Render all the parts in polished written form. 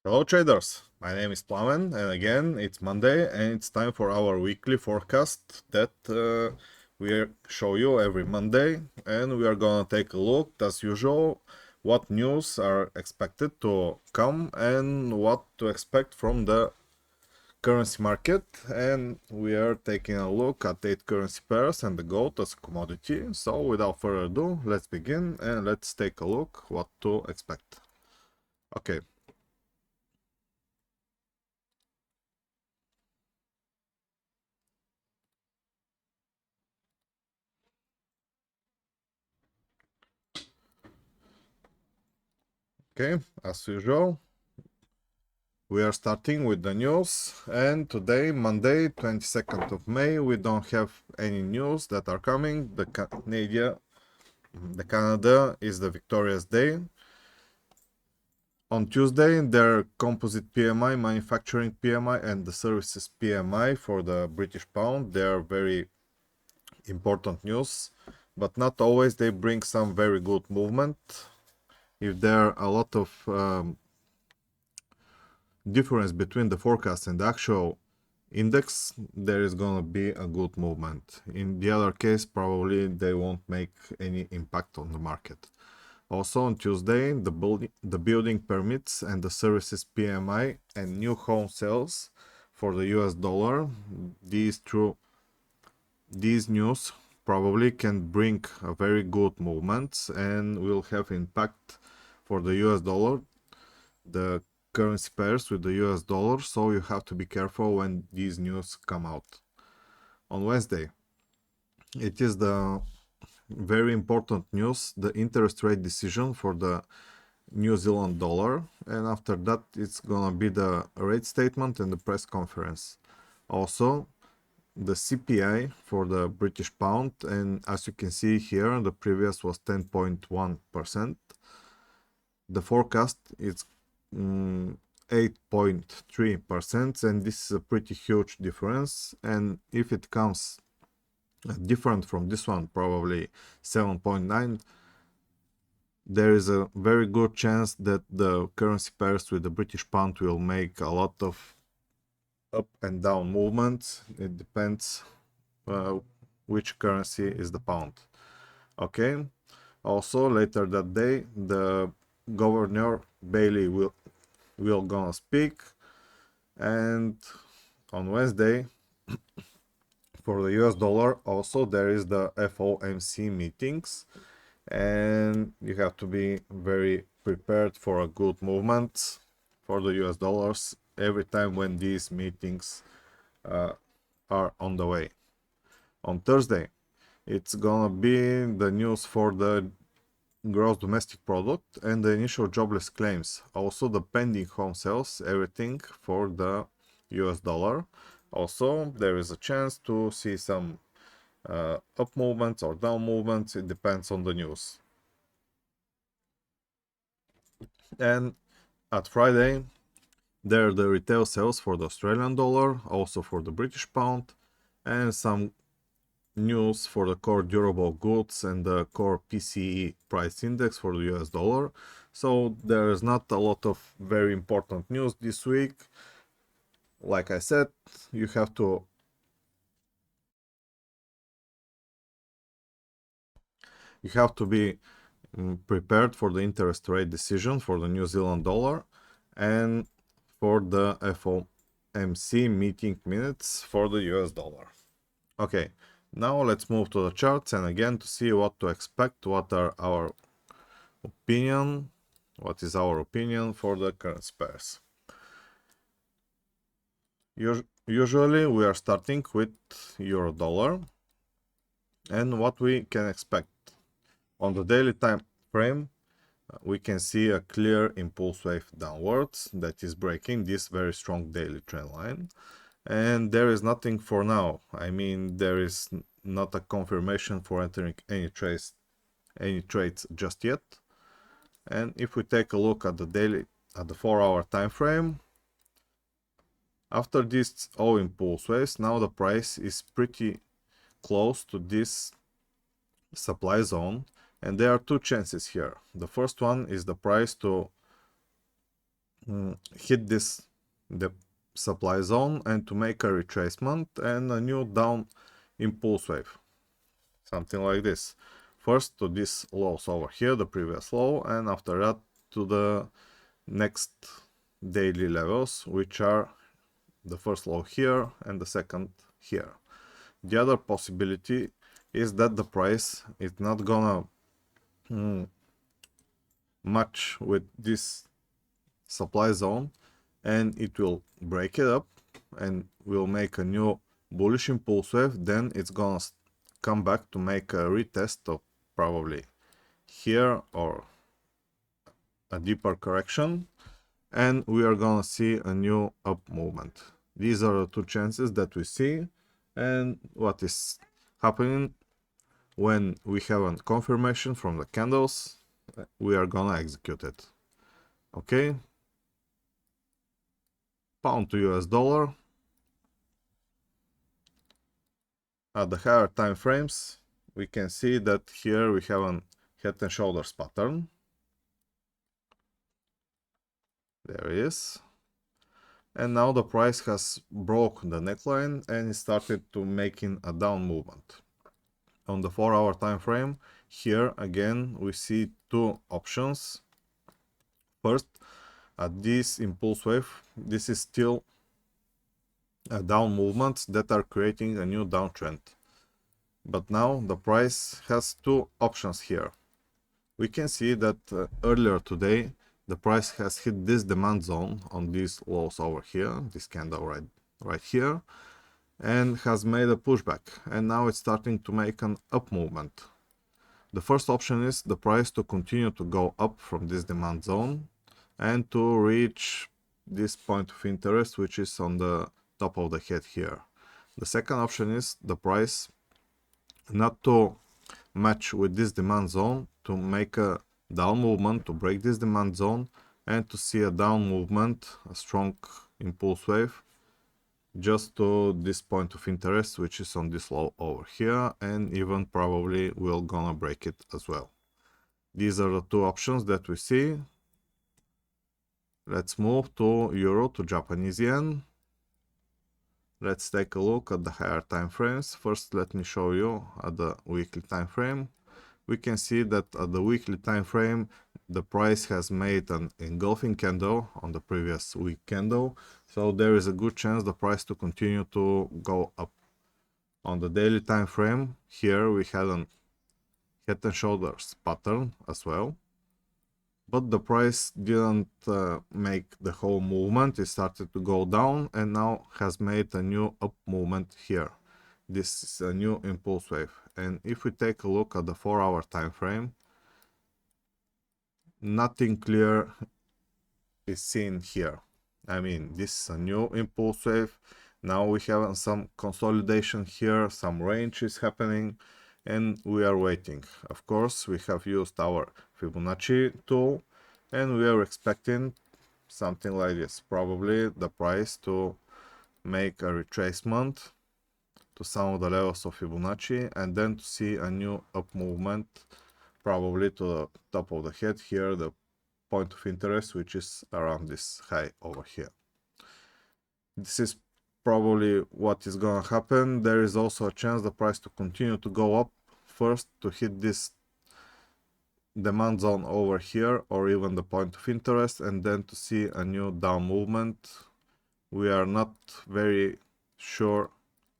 Hello traders, my name is Plamen and again it's Monday and it's time for our weekly forecast that we show you every Monday, and we are gonna take a look as usual what news are expected to come and what to expect from the currency market. And we are taking a look at 8 currency pairs and the gold as a commodity. So without further ado, let's begin and let's take a look what to expect. Okay. Okay, as usual, we are starting with the news, and today, Monday, 22nd of May, we don't have any news that are coming. The Canada is the victorious day. On Tuesday, their composite PMI, manufacturing PMI, and the services PMI for the British pound. They are very important news, but not always they bring some very good movement. If there are a lot of difference between the forecast and the actual index, there is gonna be a good movement. In the other case, probably they won't make any impact on the market. Also on Tuesday, the building permits and the services PMI and new home sales for the US dollar. These news probably can bring a very good movement and will have impact for the US dollar, the currency pairs with the US dollar, so you have to be careful when these news come out. On Wednesday, it is the very important news, the interest rate decision for the New Zealand dollar, and after that it's gonna be the rate statement and the press conference. Also, the CPI for the British pound, and as you can see here, the previous was 10.1%. The forecast is 8.3%, and this is a pretty huge difference. And if it comes different from this one, probably 7.9, there is a very good chance that the currency pairs with the British pound will make a lot of up and down movements. It depends which currency is the pound. Okay. Also later that day, the Governor Bailey will gonna speak, and on Wednesday for the US dollar also there is the FOMC meetings, and you have to be very prepared for a good movement for the US dollars every time when these meetings are on the way. On Thursday, it's gonna be the news for the gross domestic product and the initial jobless claims. Also the pending home sales, everything for the US dollar. Also, there is a chance to see some up movements or down movements. It depends on the news. And at Friday, there are the retail sales for the Australian dollar, also for the British pound, and some news for the core durable goods and the core PCE price index for the US dollar. So there is not a lot of very important news this week. Like I said, you have to be prepared for the interest rate decision for the New Zealand dollar and for the FOMC meeting minutes for the US dollar. Okay, now let's move to the charts and again to see what to expect, what is our opinion for the currency pairs. Usually we are starting with euro dollar and what we can expect. On the daily time frame, we can see a clear impulse wave downwards that is breaking this very strong daily trend line. And there is nothing for now. I mean, there is not a confirmation for entering any trades just yet. And if we take a look at the 4-hour time frame, after this all impulse waves, now the price is pretty close to this supply zone, and there are two chances here. The first one is the price to hit the supply zone and to make a retracement and a new down impulse wave, something like this. First to this lows over here, the previous low, and after that to the next daily levels, which are the first low here and the second here. The other possibility is that the price is not gonna match with this supply zone and it will break it up and will make a new bullish impulse wave. Then it's gonna come back to make a retest of probably here or a deeper correction, and we are gonna see a new up movement. These are the two chances that we see, and what is happening when we have a confirmation from the candles, we are gonna execute it. Okay, pound to US dollar. At the higher time frames, we can see that here we have a head and shoulders pattern. There it is. And now the price has broke the neckline and it started to making a down movement. On the 4-hour time frame, here again we see two options. First, at this impulse wave, this is still a down movement that are creating a new downtrend. But now the price has two options here. We can see that earlier today the price has hit this demand zone on these lows over here, this candle right here, and has made a pushback, and now it's starting to make an up movement. The first option is the price to continue to go up from this demand zone and to reach this point of interest, which is on the top of the head here. The second option is the price not to match with this demand zone, to make a down movement, to break this demand zone and to see a down movement, a strong impulse wave just to this point of interest, which is on this low over here, and even probably we're gonna break it as well. These are the two options that we see. Let's move to euro to Japanese yen. Let's take a look at the higher time frames. First, let me show you at the weekly time frame. We can see that at the weekly time frame, the price has made an engulfing candle on the previous week candle. So there is a good chance the price to continue to go up. On the daily time frame, here we had a head and shoulders pattern as well. But the price didn't make the whole movement. It started to go down and now has made a new up movement here. This is a new impulse wave. And if we take a look at the 4-hour time frame, nothing clear is seen here. I mean, this is a new impulse wave. Now we have some consolidation here, some range is happening, and we are waiting. Of course, we have used our Fibonacci tool, and we are expecting something like this. Probably the price to make a retracement to some of the levels of Fibonacci, and then to see a new up movement, probably to the top of the head here, the point of interest, which is around this high over here. This is probably what is gonna happen. There is also a chance the price to continue to go up, first to hit this demand zone over here or even the point of interest, and then to see a new down movement. We are not very sure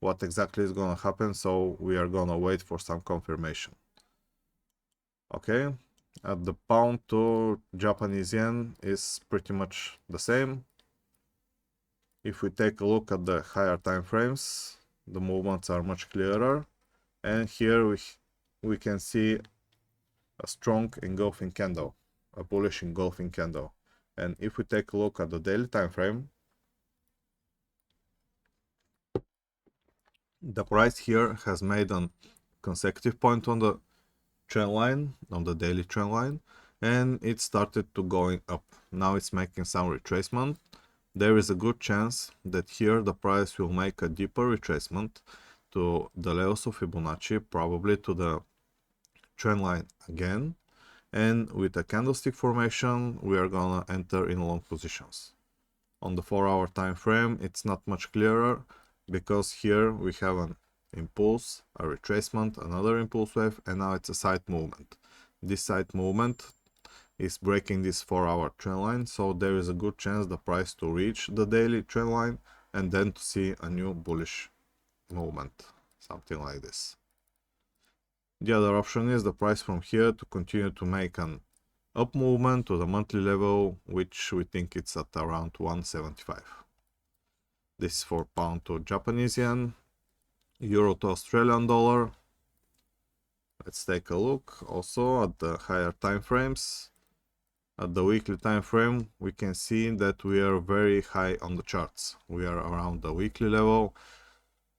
what exactly is gonna happen, so we are gonna wait for some confirmation. Okay, at the pound to Japanese yen is pretty much the same. If we take a look at the higher time frames, the movements are much clearer, and here we can see a strong engulfing candle, a bullish engulfing candle. And if we take a look at the daily time frame, the price here has made a consecutive point on the trend line, on the daily trend line, and it started to going up. Now it's making some retracement. There is a good chance that here the price will make a deeper retracement to the levels of Fibonacci, probably to the trend line again, and with a candlestick formation we are gonna enter in long positions. On the 4-hour time frame it's not much clearer, because here we have an impulse, a retracement, another impulse wave, and now it's a side movement. This side movement is breaking this 4-hour trend line, so there is a good chance the price to reach the daily trend line and then to see a new bullish movement, something like this. The other option is the price from here to continue to make an up movement to the monthly level, which we think it's at around 175. This is for pound to Japanese yen, euro to Australian dollar. Let's take a look also at the higher time frames. At the weekly time frame we can see that we are very high on the charts. We are around the weekly level,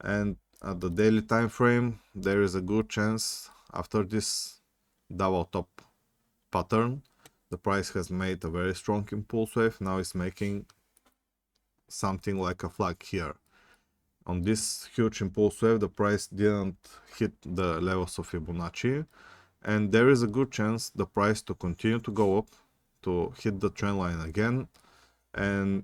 and at the daily time frame there is a good chance after this double top pattern the price has made a very strong impulse wave. Now it's making something like a flag here. On this huge impulse wave the price didn't hit the levels of Fibonacci, and there is a good chance the price to continue to go up, to hit the trend line again, and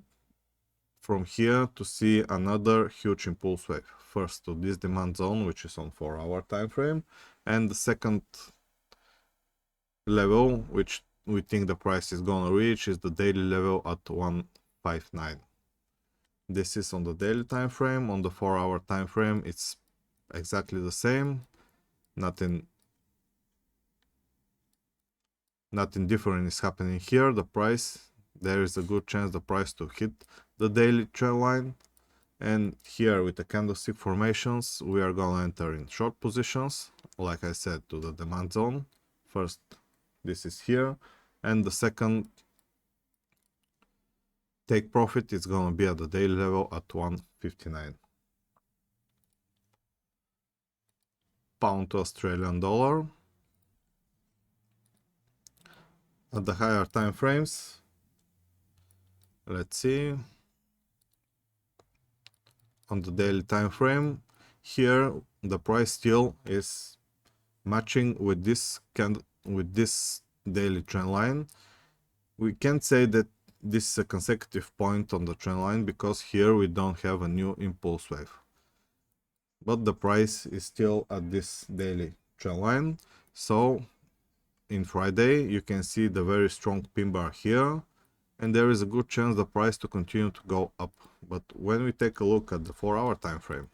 from here to see another huge impulse wave. First to this demand zone, which is on 4-hour time frame, and the second level which we think the price is gonna reach is the daily level at 159. This is on the daily time frame. On the 4-hour time frame it's exactly the same. Nothing different is happening here. The price, there is a good chance the price to hit the daily trend line, and here with the candlestick formations we are gonna enter in short positions, like I said, to the demand zone. First this is here, and the second take profit is gonna be at the daily level at 159. Pound to Australian dollar. At the higher time frames, let's see, on the daily time frame, here the price still is matching with this daily trend line. We can't say that this is a consecutive point on the trend line because here we don't have a new impulse wave, but the price is still at this daily trend line. So in Friday you can see the very strong pin bar here, and there is a good chance the price to continue to go up. But when we take a look at the 4-hour time frame,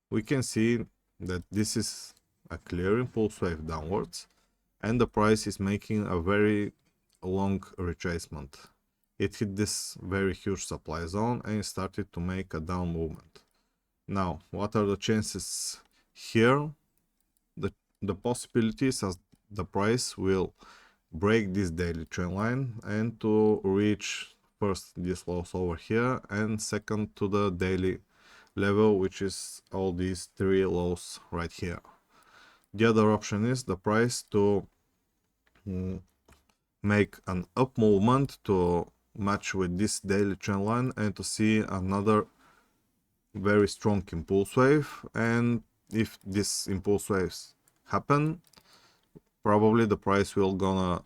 we can see that this is a clear impulse wave downwards, and the price is making a very long retracement. It hit this very huge supply zone and started to make a down movement. Now, what are the chances here? The possibilities as the price will break this daily trend line and to reach first this lows over here, and second to the daily level, which is all these 3 lows right here. The other option is the price to make an up movement to match with this daily trend line and to see another very strong impulse wave. And if these impulse waves happen, probably the price will gonna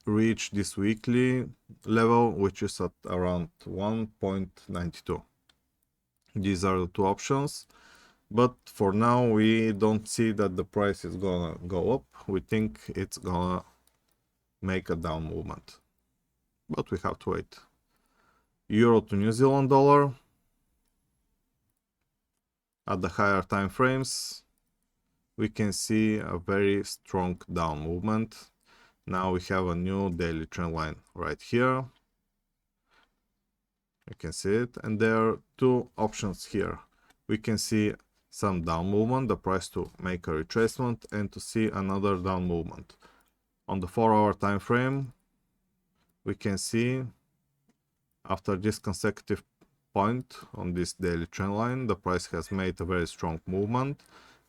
reach this weekly level, which is at around 1.92. These are the two options, but for now we don't see that the price is gonna go up. We think it's gonna make a down movement, but we have to wait. Euro to New Zealand dollar. At the higher time frames we can see a very strong down movement. Now we have a new daily trend line right here. You can see it, and there are two options here. We can see some down movement, the price to make a retracement, and to see another down movement. On the 4-hour time frame we can see after this consecutive point on this daily trend line the price has made a very strong movement.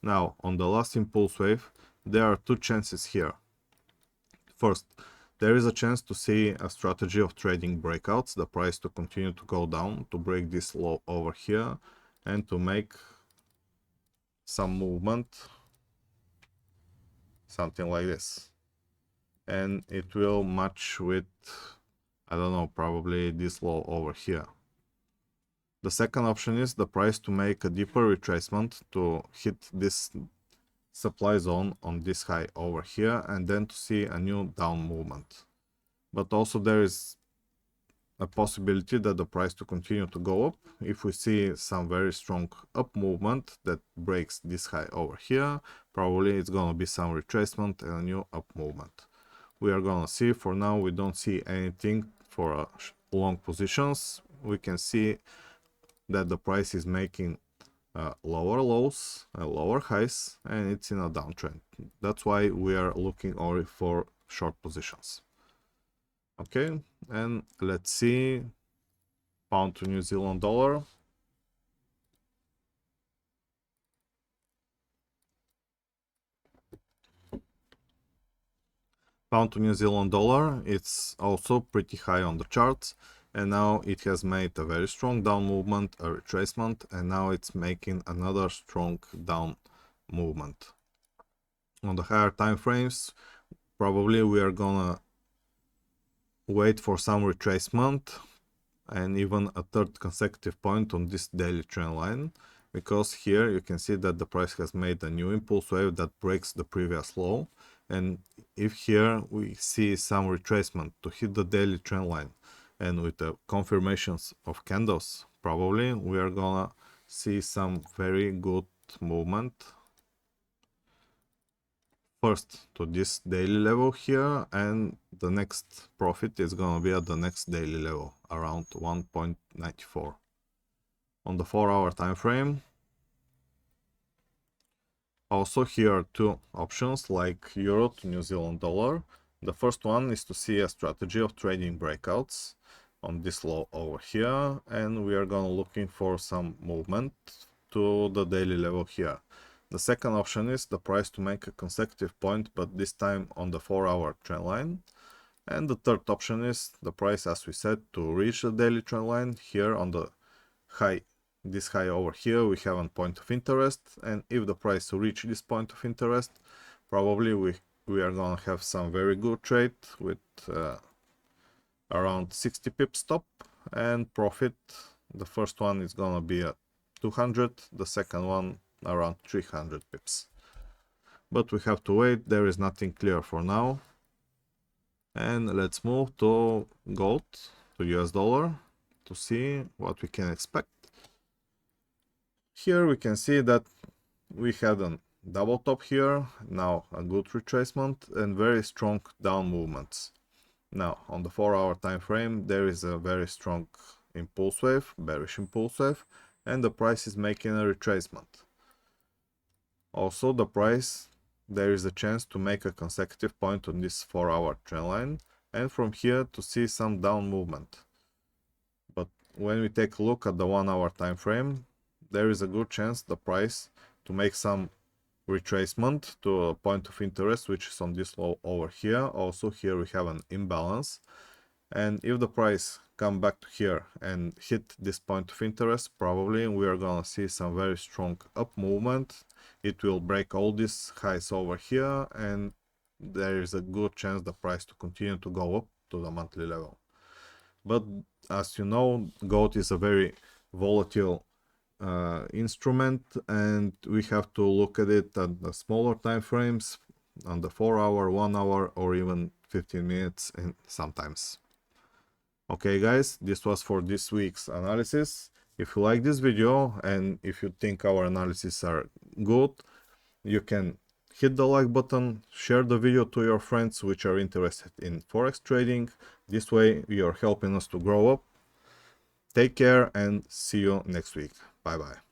Now on the last impulse wave there are two chances here. First, there is a chance to see a strategy of trading breakouts, the price to continue to go down, to break this low over here and to make some movement, something like this. and it will match with, I don't know, probably this low over here. The second option is the price to make a deeper retracement to hit this supply zone on this high over here and then to see a new down movement. But also there is a possibility that the price to continue to go up if we see some very strong up movement that breaks this high over here. Probably it's gonna be some retracement and a new up movement. We are gonna see. For now we don't see anything for long positions. We can see that the price is making lower lows, lower highs, and it's in a downtrend. That's why we are looking only for short positions. Okay, and let's see pound to New Zealand dollar. Pound to New Zealand dollar, it's also pretty high on the charts, and now it has made a very strong down movement, a retracement, and now it's making another strong down movement. On the higher time frames, probably we are gonna wait for some retracement and even a third consecutive point on this daily trend line, because here you can see that the price has made a new impulse wave that breaks the previous low. And if here we see some retracement to hit the daily trend line and with the confirmations of candles, probably we are gonna see some very good movement first to this daily level here, and the next profit is gonna be at the next daily level around 1.94. On the 4-hour time frame, also here are two options like euro to New Zealand dollar. The first one is to see a strategy of trading breakouts on this low over here, and we are gonna looking for some movement to the daily level here. The second option is the price to make a consecutive point, but this time on the 4-hour trend line. And the third option is the price, as we said, to reach the daily trend line here on the high. This high over here we have a point of interest, and if the price to reach this point of interest, probably we are gonna have some very good trade with around 60 pips stop and profit. The first one is gonna be at 200, the second one around 300 pips. But we have to wait, there is nothing clear for now. And let's move to gold, to US dollar, to see what we can expect. Here we can see that we had a double top here, now a good retracement and very strong down movements. Now on the 4-hour time frame there is a very strong impulse wave, bearish impulse wave, and the price is making a retracement. Also the price, there is a chance to make a consecutive point on this 4-hour trend line and from here to see some down movement. But when we take a look at the 1-hour time frame, there is a good chance the price to make some retracement to a point of interest, which is on this low over here. Also here we have an imbalance, and if the price come back to here and hit this point of interest, probably we are gonna see some very strong up movement. It will break all these highs over here, and there is a good chance the price to continue to go up to the monthly level. But as you know, gold is a very volatile instrument, and we have to look at it at the smaller time frames, on the 4-hour, 1-hour, or even 15 minutes and sometimes. Okay guys, this was for this week's analysis. If you like this video and if you think our analysis are good, you can hit the like button, share the video to your friends which are interested in Forex trading. This way you're helping us to grow up. Take care and see you next week. Bye bye.